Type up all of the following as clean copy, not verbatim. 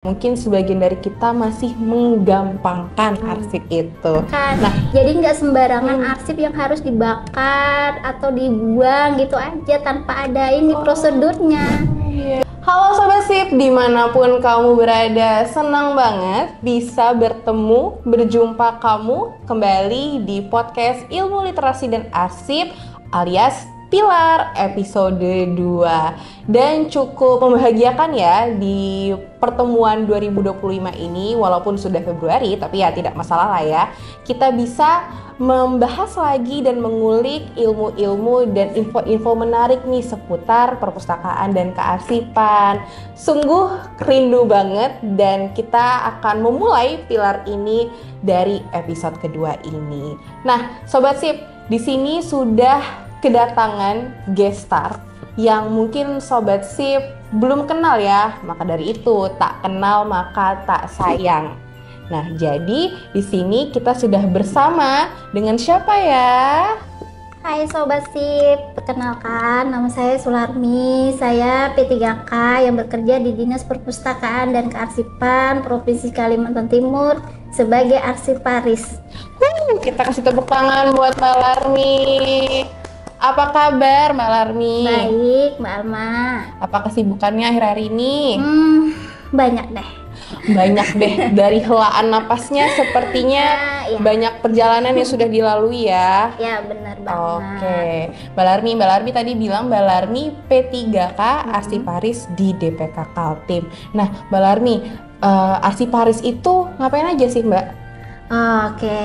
Mungkin sebagian dari kita masih menggampangkan arsip itu. Nah, jadi nggak sembarangan arsip yang harus dibakar atau dibuang gitu aja tanpa ada ini prosedurnya. Halo Sobat Sip, dimanapun kamu berada, senang banget bisa berjumpa kamu kembali di podcast Ilmu Literasi dan Arsip alias Pilar episode 2. Dan cukup membahagiakan ya di pertemuan 2025 ini, walaupun sudah Februari, tapi ya tidak masalah lah ya. Kita bisa membahas lagi dan mengulik ilmu-ilmu dan info-info menarik nih seputar perpustakaan dan kearsipan. Sungguh rindu banget dan kita akan memulai pilar ini dari episode kedua ini. Nah, Sobat Sip, di sini sudah kedatangan guest star yang mungkin Sobat Sip belum kenal ya, maka dari itu tak kenal maka tak sayang. Nah, jadi di sini kita sudah bersama dengan siapa ya? Hai Sobat Sip, perkenalkan nama saya Sularmi, saya P3K yang bekerja di Dinas Perpustakaan dan Kearsipan Provinsi Kalimantan Timur sebagai arsiparis. Kita kasih tepuk tangan buat Mbak Larmi. Apa kabar Mbak Larmi? Baik, Mbak Alma. Apa kesibukannya akhir-hari ini? Banyak deh. Banyak deh, dari helaan napasnya sepertinya ya. Banyak perjalanan yang sudah dilalui ya. Ya, benar banget. Oke, Mbak Larmi tadi bilang Mbak Larmi P3K Arsiparis di DPK Kaltim. Nah, Mbak Larmi, Arsiparis itu ngapain aja sih Mbak? Oke.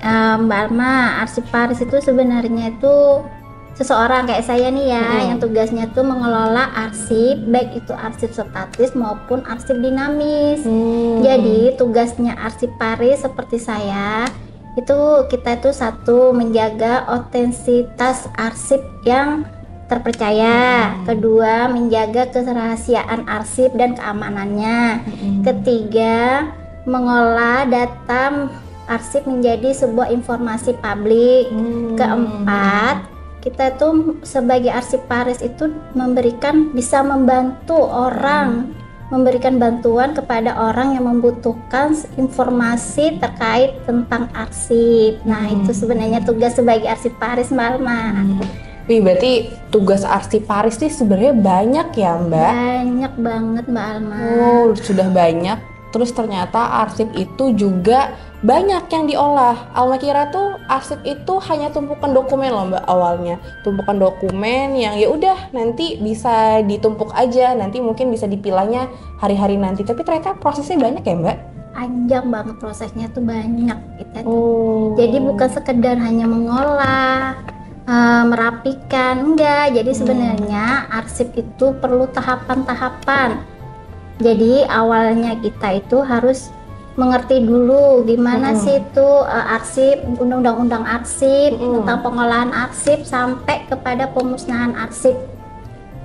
Mbak Alma, arsiparis itu sebenarnya itu seseorang kayak saya nih ya, yang tugasnya tuh mengelola arsip, baik itu arsip statis maupun arsip dinamis. Jadi tugasnya arsiparis seperti saya, itu kita itu satu, menjaga otentisitas arsip yang terpercaya, kedua menjaga kerahasiaan arsip dan keamanannya, ketiga mengolah data arsip menjadi sebuah informasi publik, keempat kita tuh sebagai arsiparis itu bisa membantu orang, memberikan bantuan kepada orang yang membutuhkan informasi terkait tentang arsip. Nah, itu sebenarnya tugas sebagai arsiparis, Mbak Alma. Wih, berarti tugas arsiparis sih sebenarnya banyak ya Mbak? Banyak banget Mbak Alma. Oh, sudah banyak. Terus ternyata arsip itu juga banyak yang diolah. Alma kira tuh arsip itu hanya tumpukan dokumen loh Mbak awalnya. Tumpukan dokumen yang ya udah nanti bisa ditumpuk aja, nanti mungkin bisa dipilahnya hari-hari nanti. Tapi ternyata prosesnya banyak ya Mbak? Panjang banget prosesnya tuh, banyak kita tuh. Jadi bukan sekedar hanya mengolah, merapikan, enggak. Jadi sebenarnya arsip itu perlu tahapan-tahapan. Jadi awalnya kita itu harus mengerti dulu gimana sih itu arsip, undang-undang arsip, tentang pengolahan arsip sampai kepada pemusnahan arsip.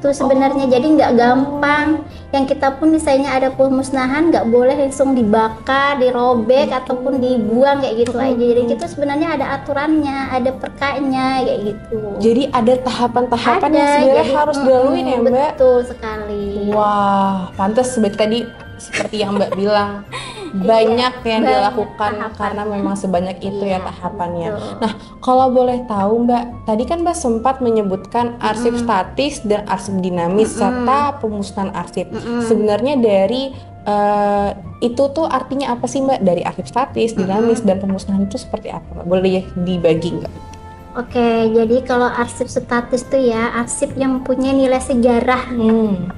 Itu sebenarnya jadi nggak gampang. Yang kita pun misalnya ada pemusnahan nggak boleh langsung dibakar, dirobek ataupun dibuang kayak gitu aja. Jadi itu sebenarnya ada aturannya, ada perkanya kayak gitu. Jadi ada tahapan-tahapan yang sebenarnya harus dilalui ya Mbak? Betul sekali. Wah, pantas tadi seperti yang Mbak bilang. Banyak yang dilakukan tahapan. Karena memang sebanyak itu ya tahapannya. Betul. Nah, kalau boleh tahu Mbak, tadi kan Mbak sempat menyebutkan arsip statis dan arsip dinamis serta pemusnahan arsip. Sebenarnya dari itu tuh artinya apa sih Mbak? Dari arsip statis, dinamis dan pemusnahan itu seperti apa Mbak? Boleh dibagi nggak? Oke, jadi kalau arsip statis tuh ya arsip yang mempunyai nilai sejarah.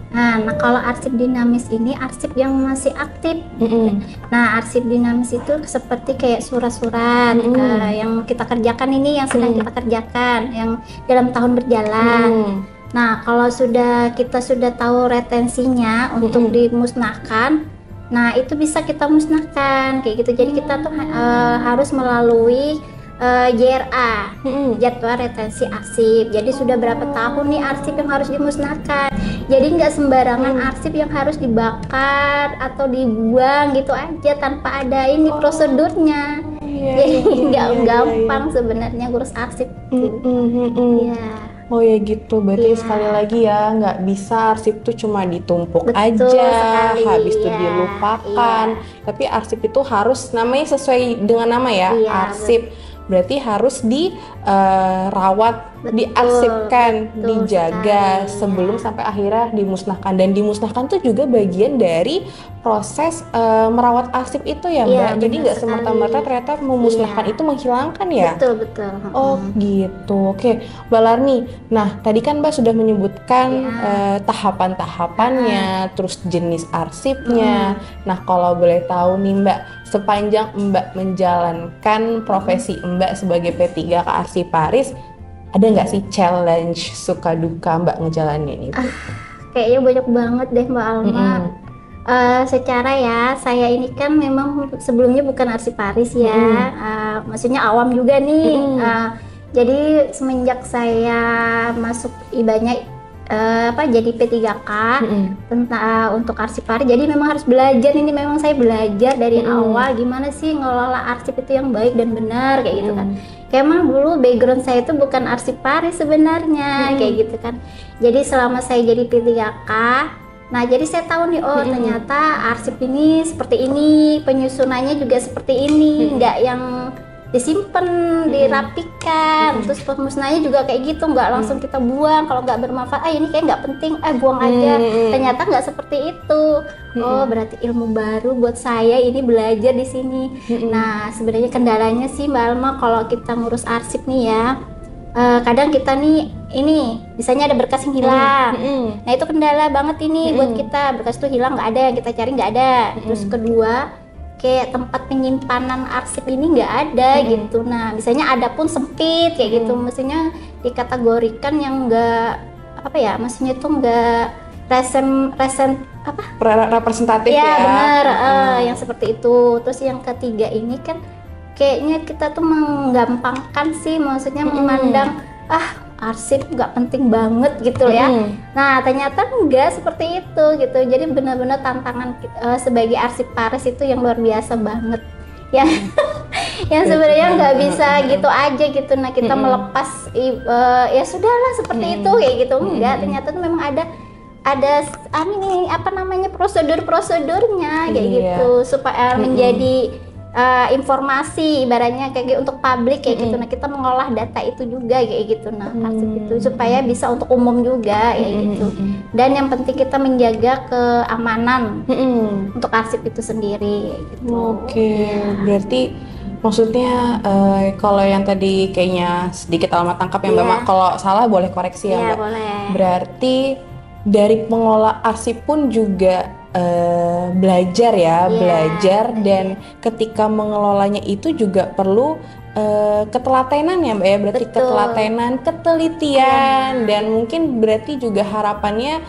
Nah, kalau arsip dinamis ini arsip yang masih aktif. Nah, arsip dinamis itu seperti kayak surat-surat yang kita kerjakan ini, yang sedang kita kerjakan, yang dalam tahun berjalan. Nah, kalau kita sudah tahu retensinya untuk dimusnahkan, nah itu bisa kita musnahkan kayak gitu. Jadi kita tuh harus melalui JRA, jadwal retensi arsip. Jadi sudah berapa tahun nih arsip yang harus dimusnahkan. Jadi nggak sembarangan arsip yang harus dibakar atau dibuang gitu aja tanpa ada ini prosedurnya. Jadi nggak gampang sebenarnya ngurus arsip. Oh ya gitu, berarti Iya. sekali lagi ya nggak bisa arsip tuh cuma ditumpuk Betul aja, sekali, habis itu iya, dilupakan. Tapi arsip itu harus namanya sesuai dengan nama ya, Iya, arsip. Berarti harus dirawat, Betul, diarsipkan, betul dijaga sekali, sebelum ya. sampai akhirnya dimusnahkan. Dan dimusnahkan tuh juga bagian dari proses merawat arsip itu ya Mbak. Iya, Jadi benar nggak semerta-merta sekali. ternyata memusnahkan Iya. itu menghilangkan ya. Betul. Oh gitu, oke Mbak Larni. Nah tadi kan Mbak sudah menyebutkan Iya. tahapan-tahapannya, terus jenis arsipnya. Nah kalau boleh tahu nih Mbak, sepanjang Mbak menjalankan profesi Mbak sebagai P3K Arsiparis, ada nggak sih challenge suka duka Mbak ngejalanin itu? Kayaknya banyak banget deh Mbak Alma. Secara ya, saya ini kan memang sebelumnya bukan arsiparis ya, maksudnya awam juga nih. Jadi semenjak saya masuk ibanya jadi P3K tentang untuk arsiparis, jadi memang harus belajar. Ini memang saya belajar dari awal gimana sih ngelola arsip itu yang baik dan benar kayak gitu kan. Kayak emang dulu background saya itu bukan arsiparis sebenarnya kayak gitu kan. Jadi selama saya jadi P3K, nah jadi saya tahu nih, oh ternyata arsip ini seperti ini, penyusunannya juga seperti ini, nggak yang disimpan, dirapikan, terus pemusnahannya juga kayak gitu, nggak langsung kita buang kalau nggak bermanfaat. Ini kayak nggak penting, buang aja. Ternyata nggak seperti itu. Oh berarti ilmu baru buat saya ini belajar di sini. Nah sebenarnya kendalanya sih Mbak Alma kalau kita ngurus arsip nih ya, kadang kita nih ini misalnya ada berkas yang hilang. Nah itu kendala banget ini buat kita, berkas itu hilang, nggak ada, yang kita cari nggak ada. Terus kedua, kayak tempat penyimpanan arsip ini nggak ada gitu. Nah misalnya ada pun sempit kayak gitu, maksudnya dikategorikan yang nggak maksudnya itu nggak representatif ya, ya. benar, yang seperti itu. Terus yang ketiga ini kan kayaknya kita tuh menggampangkan sih, maksudnya memandang arsip nggak penting banget gitu ya. Nah ternyata enggak seperti itu gitu. Jadi benar-benar tantangan sebagai arsiparis itu yang luar biasa banget ya. Yang sebenarnya nggak bisa gitu aja gitu. Nah kita melepas ya sudahlah seperti itu kayak gitu. Enggak, ternyata tuh memang ada prosedur-prosedurnya kayak gitu supaya menjadi informasi ibaratnya kayak untuk publik kayak gitu. Nah kita mengolah data itu juga kayak gitu. Nah arsip itu supaya bisa untuk umum juga kayak gitu. Dan yang penting kita menjaga keamanan untuk arsip itu sendiri gitu. Oke, berarti maksudnya kalau yang tadi kayaknya sedikit alamat tangkap ya Mbak, kalau salah boleh koreksi ya Mbak. Boleh. Berarti dari pengelola arsip pun juga belajar ya, belajar, dan ketika mengelolanya itu juga perlu ketelatenan ya Mbak ya, berarti ketelatenan, ketelitian, dan mungkin berarti juga harapannya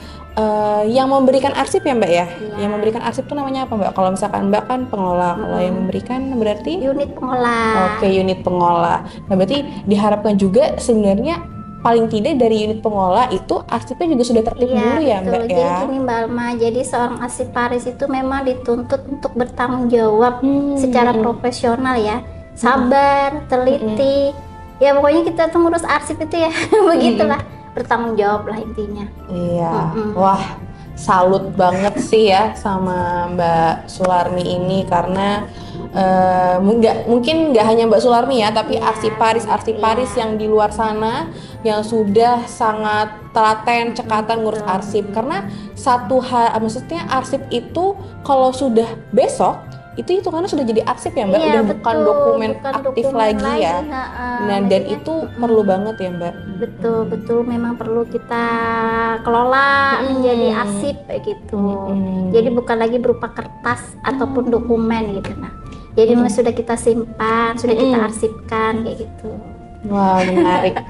yang memberikan arsip ya Mbak ya, yang memberikan arsip itu namanya apa Mbak? Kalau misalkan Mbak kan pengelola, kalau yang memberikan berarti unit pengolah. Oke, unit pengolah. Nah berarti diharapkan juga sebenarnya paling tidak dari unit pengolah itu arsipnya juga sudah tertib dulu ya Mbak ya. Jadi gini Mbak Alma, jadi seorang arsiparis itu memang dituntut untuk bertanggung jawab secara profesional ya, sabar, teliti, ya pokoknya kita tuh ngurus arsip itu ya begitulah, bertanggung jawab lah intinya. Iya, wah salut banget sih ya sama Mbak Sularmi ini, karena mungkin nggak hanya Mbak Sularmi ya, tapi arsiparis yang di luar sana yang sudah sangat telaten, cekatan ngurus arsip. Karena maksudnya arsip itu kalau sudah besok itu hitungannya sudah jadi arsip ya Mbak, udah bukan dokumen aktif lagi ya. Nah dan itu perlu banget ya Mbak. Betul memang perlu kita kelola menjadi arsip kayak gitu. Jadi bukan lagi berupa kertas ataupun dokumen gitu. Nah jadi sudah kita simpan, sudah kita arsipkan kayak gitu. Wah menarik.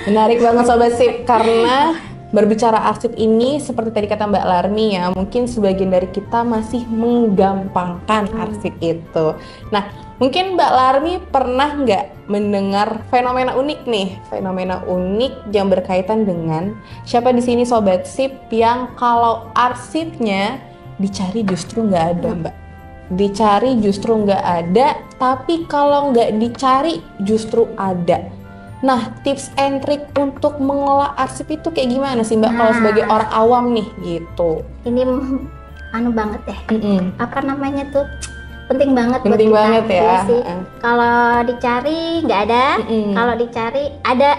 Menarik banget Sobat Sip, karena berbicara arsip ini seperti tadi kata Mbak Larmi ya, mungkin sebagian dari kita masih menggampangkan arsip itu. Nah mungkin Mbak Larmi pernah nggak mendengar fenomena unik nih, fenomena unik yang berkaitan dengan siapa di sini Sobat Sip yang kalau arsipnya dicari justru nggak ada Mbak, dicari justru nggak ada, tapi kalau nggak dicari justru ada. Nah, tips and trick untuk mengelola arsip itu kayak gimana sih Mbak kalau sebagai orang awam nih gitu? Ini anu banget ya. Apa namanya tuh? Penting banget Penting buat kita. banget ya. Kalau dicari nggak ada, kalau dicari ada.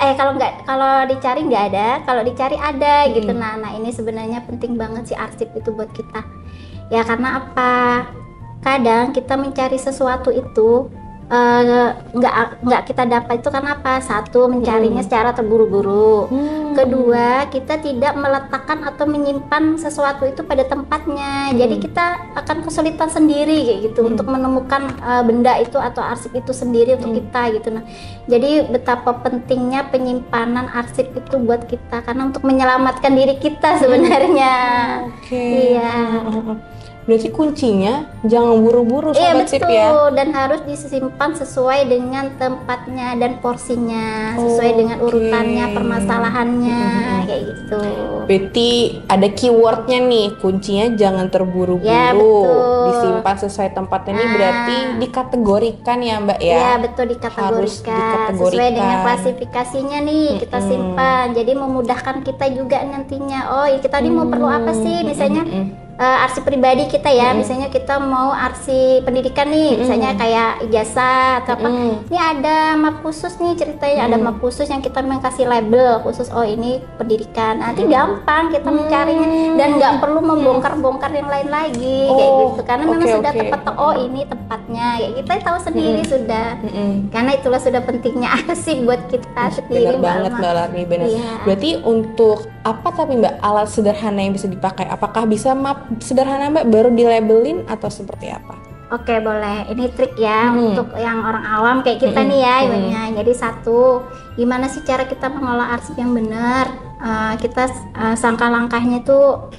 Kalau dicari nggak ada, kalau dicari ada gitu. Nah ini sebenarnya penting banget sih arsip itu buat kita. Ya karena apa? Kadang kita mencari sesuatu itu nggak kita dapat itu karena apa? Satu, mencarinya secara terburu-buru. Kedua, kita tidak meletakkan atau menyimpan sesuatu itu pada tempatnya. Jadi kita akan kesulitan sendiri kayak gitu untuk menemukan benda itu atau arsip itu sendiri untuk kita gitu. Nah, jadi betapa pentingnya penyimpanan arsip itu buat kita karena untuk menyelamatkan diri kita sebenarnya. Iya. Berarti kuncinya jangan buru-buru sobat sip ya. Dan harus disimpan sesuai dengan tempatnya dan porsinya, sesuai dengan urutannya, permasalahannya kayak gitu. Berarti ada keywordnya nih, kuncinya jangan terburu-buru. Ya, disimpan sesuai tempatnya. Ini berarti dikategorikan ya Mbak ya. Ya betul, dikategorikan sesuai dengan klasifikasinya nih kita simpan. Jadi memudahkan kita juga nantinya. Oh kita tadi mau perlu apa sih? Misalnya arsip pribadi kita ya, misalnya kita mau arsip pendidikan nih, misalnya kayak ijazah atau apa, ini ada map khusus nih ceritanya, ada map khusus yang kita kasih label khusus, oh ini pendidikan, nanti gampang kita mencarinya dan nggak perlu membongkar-bongkar yang lain lagi kayak gitu, karena memang sudah tepat, oh ini tempatnya, ya kita tahu sendiri sudah, karena itulah sudah pentingnya arsip buat kita sendiri. Benar banget Mbak Larni, benar. Iya. Berarti untuk apa tapi Mbak alat sederhana yang bisa dipakai? Apakah bisa map sederhana Mbak baru dilabelin atau seperti apa? Oke, boleh. Ini trik ya untuk yang orang awam kayak kita nih ya, Ibunya. Jadi satu, gimana sih cara kita mengolah arsip yang benar? Kita sangka langkahnya tuh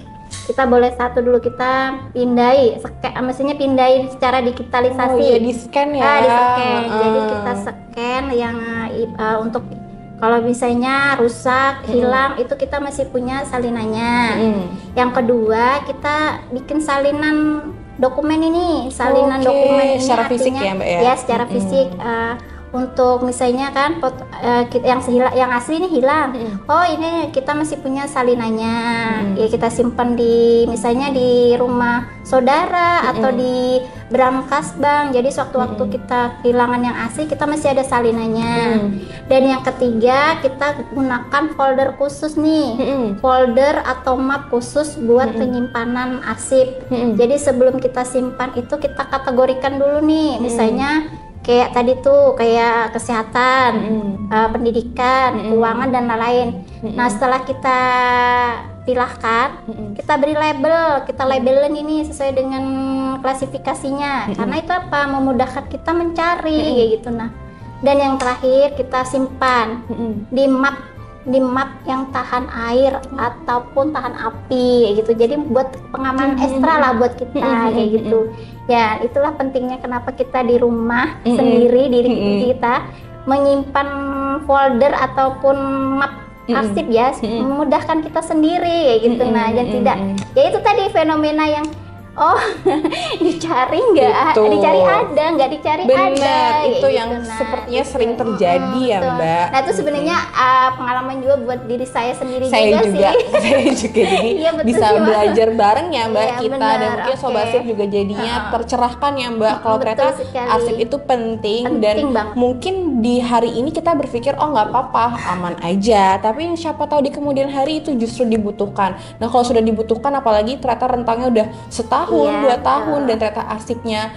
kita boleh satu dulu kita pindai, maksudnya pindai secara digitalisasi. Oh iya, di scan ya? Di scan. Jadi kita scan yang untuk kalau misalnya rusak, hilang, itu kita masih punya salinannya. Yang kedua, kita bikin salinan dokumen ini, dokumen ini secara artinya, fisik ya Mbak ya? Ya, secara fisik. Untuk misalnya kan yang asli ini hilang, oh ini kita masih punya salinannya, ya kita simpan di misalnya di rumah saudara atau di berangkas bank, jadi sewaktu-waktu kita kehilangan yang asli kita masih ada salinannya. Dan yang ketiga, kita gunakan folder khusus nih, folder atau map khusus buat penyimpanan arsip. Jadi sebelum kita simpan itu kita kategorikan dulu nih, misalnya kayak tadi tuh kayak kesehatan, pendidikan, keuangan dan lain-lain. Nah setelah kita pilahkan, kita beri label, kita labelin ini sesuai dengan klasifikasinya. Karena itu apa? Memudahkan kita mencari kayak gitu. Nah, dan yang terakhir kita simpan di map yang tahan air ataupun tahan api gitu. Jadi buat pengamanan ekstra lah buat kita kayak gitu. Ya, itulah pentingnya kenapa kita di rumah sendiri diri kita menyimpan folder ataupun map arsip ya, memudahkan kita sendiri kayak gitu. Nah, dan tidak ya itu tadi fenomena yang dicari nggak, dicari ada, nggak dicari bener, ada. Itu yang sepertinya sering terjadi ya Mbak. Nah itu sebenarnya pengalaman juga buat diri saya sendiri saya juga sih. Saya juga jadi bisa belajar bareng ya Mbak kita, dan mungkin Sobat Sip juga jadinya tercerahkan ya Mbak kalau ternyata arsip itu penting dan banget. Mungkin di hari ini kita berpikir nggak apa-apa, aman aja, tapi siapa tahu di kemudian hari itu justru dibutuhkan. Nah kalau sudah dibutuhkan, apalagi ternyata rentangnya udah setahun, 2 tahun dan ternyata arsipnya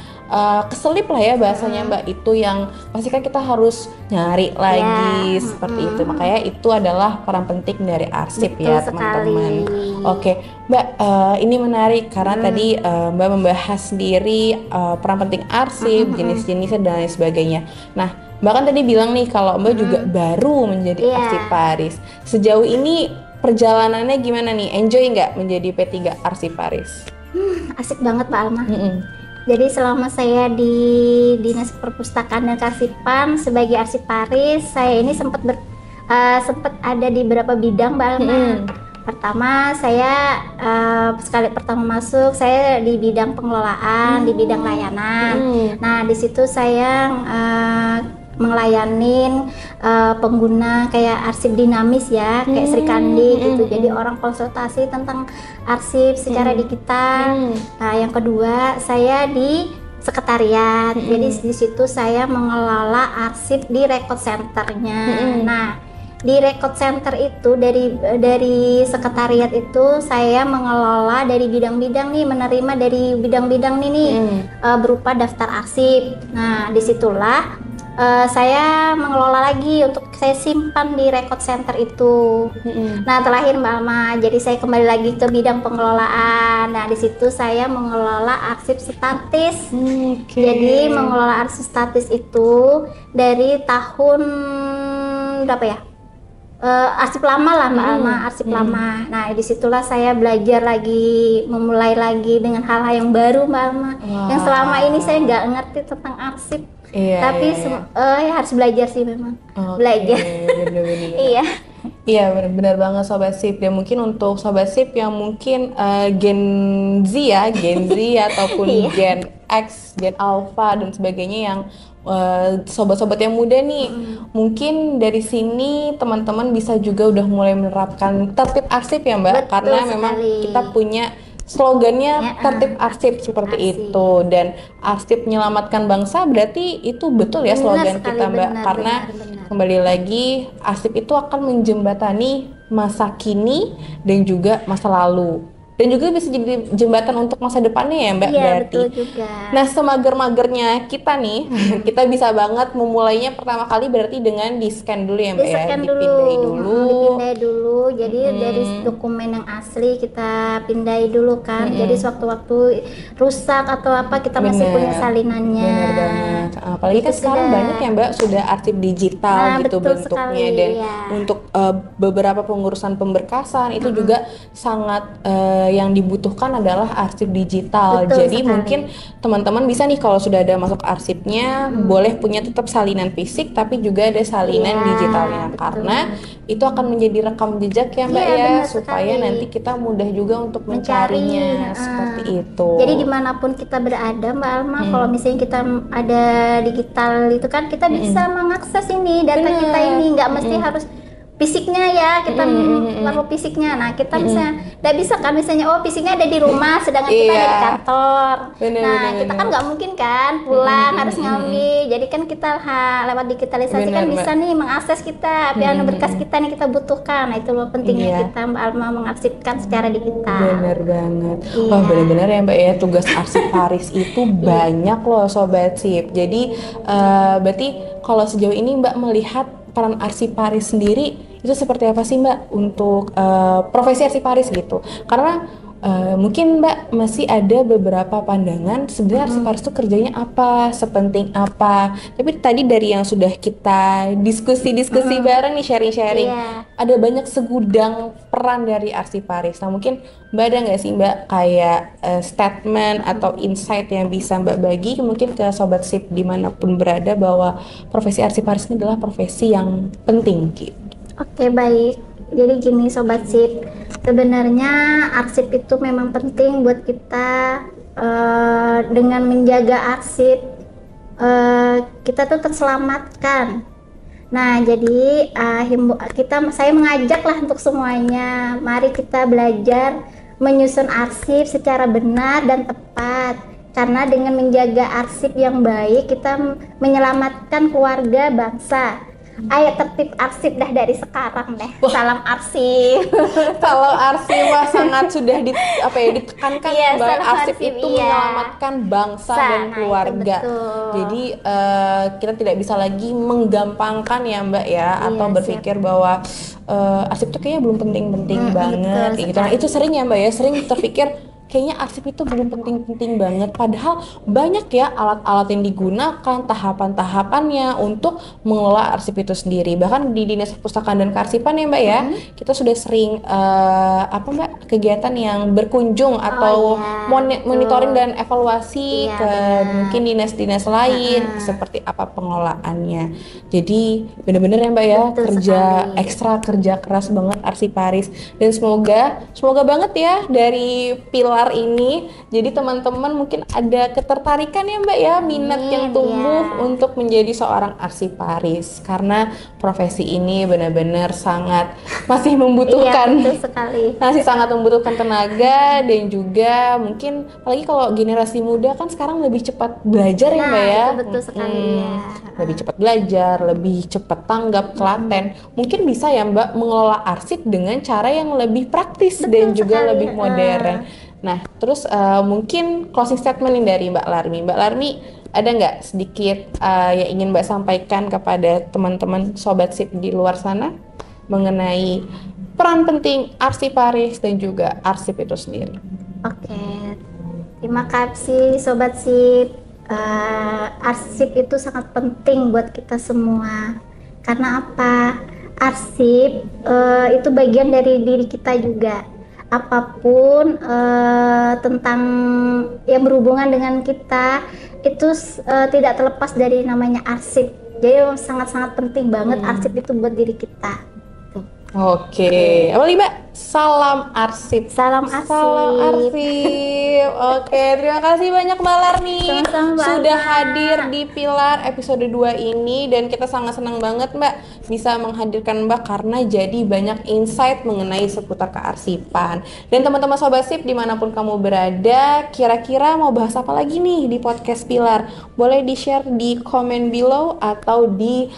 keselip lah ya bahasanya Mbak, itu yang pasti kan kita harus nyari lagi seperti itu. Makanya itu adalah peran penting dari arsip. Betul ya teman-teman. Oke Mbak, ini menarik karena tadi Mbak membahas sendiri peran penting arsip, jenis-jenisnya dan lain sebagainya. Nah Mbak kan tadi bilang nih kalau Mbak juga baru menjadi arsiparis. Sejauh ini perjalanannya gimana nih? Enjoy nggak menjadi P3 arsiparis? Asik banget Pak Alma. Jadi selama saya di Dinas Perpustakaan dan Kearsipan sebagai arsiparis, saya ini sempat ada di beberapa bidang Mbak Alma. Pertama saya pertama masuk saya di bidang pengelolaan, di bidang layanan. Nah di situ saya melayanin pengguna kayak arsip dinamis ya, kayak Sri Kandi gitu. Jadi orang konsultasi tentang arsip secara digital. Nah, yang kedua saya di sekretariat. Jadi di situ saya mengelola arsip di record centernya. Nah, di record center itu dari sekretariat itu saya mengelola dari bidang-bidang nih, menerima dari bidang-bidang nih berupa daftar arsip. Nah, disitulah saya mengelola lagi untuk saya simpan di record center itu. Nah, terakhir Mbak Alma, jadi saya kembali lagi ke bidang pengelolaan. Nah, di situ saya mengelola arsip statis. Jadi mengelola arsip statis itu dari tahun berapa ya? Arsip lama lah Mbak Alma, arsip lama. Nah, disitulah saya belajar lagi, memulai lagi dengan hal-hal yang baru Mbak Alma. Yang selama ini saya nggak ngerti tentang arsip. Tapi ya harus belajar sih memang. Belajar. Bener-bener. Iya. Iya, benar banget Sobat Sip. Dan mungkin untuk Sobat Sip yang mungkin Gen Z ya, Gen Z ataupun Gen X, Gen Alpha dan sebagainya yang sobat-sobat yang muda nih, mungkin dari sini teman-teman bisa juga udah mulai menerapkan tertib arsip ya Mbak. Betul karena sekali. memang kita punya slogannya tertib arsip seperti itu, dan arsip menyelamatkan bangsa, berarti itu betul ya slogan sekali, kita Mbak. benar, Karena kembali lagi arsip itu akan menjembatani masa kini dan juga masa lalu, dan juga bisa jadi jembatan untuk masa depannya ya Mbak. Iya, berarti. betul juga. Nah, semager-magernya kita nih, kita bisa banget memulainya pertama kali berarti dengan di-scan dulu ya Mbak ya. Di-scan Dipindahin dulu. Dipindai dulu. Jadi dari dokumen yang asli kita pindai dulu kan. Jadi sewaktu-waktu rusak atau apa kita masih punya salinannya. Bener banget. Apalagi kan sekarang banyak ya Mbak sudah arsip digital gitu betul bentuknya sekali, dan ya. untuk beberapa pengurusan pemberkasan itu juga sangat yang dibutuhkan adalah arsip digital. Betul Jadi sekali. mungkin teman-teman bisa nih kalau sudah ada masuk arsipnya boleh punya tetap salinan fisik tapi juga ada salinan digitalnya, karena itu akan menjadi rekam jejak ya Mbak ya, benar supaya sekali. nanti kita mudah juga untuk mencarinya seperti itu. Jadi dimanapun kita berada Mbak Alma, kalau misalnya kita ada digital itu kan kita bisa mengakses ini data kita ini, nggak mesti harus fisiknya ya, kita perlu fisiknya. Nah, kita misalnya nggak bisa kan, misalnya fisiknya ada di rumah sedangkan kita ada di kantor. Kita kan nggak mungkin kan pulang harus ngambil. Jadi kan kita lewat digitalisasi kan bisa nih mengakses kita piano berkas kita nih kita butuhkan. Nah, itu loh pentingnya kita Mbak Alma mengarsipkan secara digital. Bener banget. Wah, bener-bener ya Mbak ya, tugas arsiparis itu banyak loh Sobat Sip. Jadi berarti kalau sejauh ini Mbak melihat peran arsiparis sendiri itu seperti apa sih Mbak untuk profesi arsiparis gitu? Karena mungkin Mbak masih ada beberapa pandangan sebenarnya arsiparis itu kerjanya apa, sepenting apa. Tapi tadi dari yang sudah kita diskusi bareng nih, sharing-sharing, ada banyak segudang peran dari arsiparis. Nah, mungkin Mbak ada nggak sih Mbak kayak statement atau insight yang bisa Mbak bagi mungkin ke Sobat Sip dimanapun berada bahwa profesi arsiparis ini adalah profesi yang penting gitu. Oke, baik. Jadi gini Sobat Sip, sebenarnya arsip itu memang penting buat kita. Dengan menjaga arsip kita tuh terselamatkan. Nah, jadi saya mengajak lah untuk semuanya, mari kita belajar menyusun arsip secara benar dan tepat. Karena dengan menjaga arsip yang baik, kita menyelamatkan keluarga bangsa. Ayo tertib arsip dah dari sekarang deh. Salam arsip. Kalau arsip wah sangat sudah ditekankan bahwa arsip itu menyelamatkan bangsa dan keluarga. Jadi kita tidak bisa lagi menggampangkan ya Mbak ya, atau berpikir bahwa arsip itu kayaknya belum penting-penting banget gitu. Nah, itu sering ya Mbak ya, sering terpikir kayaknya arsip itu belum penting-penting banget, padahal banyak ya alat-alat yang digunakan, tahapan-tahapannya untuk mengelola arsip itu sendiri. Bahkan di Dinas Perpustakaan dan Kearsipan ya Mbak ya, kita sudah sering Mbak kegiatan yang berkunjung atau monitoring dan evaluasi ke mungkin dinas-dinas lain seperti apa pengelolaannya. Jadi benar-benar ya Mbak ya, kerja keras banget arsiparis, dan semoga banget ya dari pilar Pilar ini. Jadi teman-teman mungkin ada ketertarikan ya Mbak ya, minat yang tumbuh untuk menjadi seorang arsiparis, karena profesi ini benar-benar sangat masih membutuhkan, betul sekali. masih sangat membutuhkan tenaga, dan juga mungkin apalagi kalau generasi muda kan sekarang lebih cepat belajar ya Mbak ya. Itu betul sekali ya. Lebih cepat belajar, lebih cepat tanggap, telaten. Mungkin bisa ya Mbak mengelola arsip dengan cara yang lebih praktis dan juga sekali. lebih modern. Nah, terus mungkin closing statement nih dari Mbak Larmi. Mbak Larmi, ada nggak sedikit yang ingin Mbak sampaikan kepada teman-teman Sobat Sip di luar sana mengenai peran penting arsiparis dan juga arsip itu sendiri? Oke, terima kasih Sobat Sip. Arsip itu sangat penting buat kita semua. Karena apa? Arsip itu bagian dari diri kita juga. Apapun tentang yang berhubungan dengan kita itu tidak terlepas dari namanya arsip. Jadi sangat-sangat penting banget arsip itu buat diri kita. Oke, apa nih Mbak? Salam arsip. Salam arsip. Salam arsip. Oke, terima kasih banyak Mbak Larmi sudah hadir di Pilar episode 2 ini, dan kita sangat senang banget Mbak bisa menghadirkan Mbak karena jadi banyak insight mengenai seputar kearsipan. Dan teman-teman Sobat Sip dimanapun kamu berada, kira-kira mau bahas apa lagi nih di podcast Pilar? Boleh di-share di komen below atau di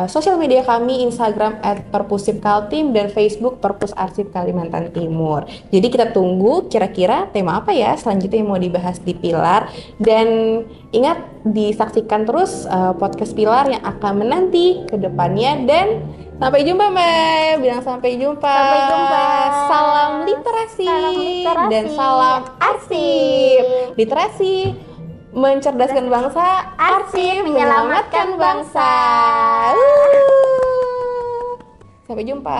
sosial media kami, Instagram @perpusipkaltim dan Facebook Perpus Arsip Kalimantan Timur. Jadi kita tunggu kira-kira tema apa ya selanjutnya yang mau dibahas di Pilar. Dan ingat disaksikan terus podcast Pilar yang akan menanti ke depannya. Dan sampai jumpa Mbak. Bilang sampai jumpa. Sampai jumpa. Salam literasi, dan salam arsip. Literasi mencerdaskan bangsa, arsip menyelamatkan bangsa. Sampai jumpa.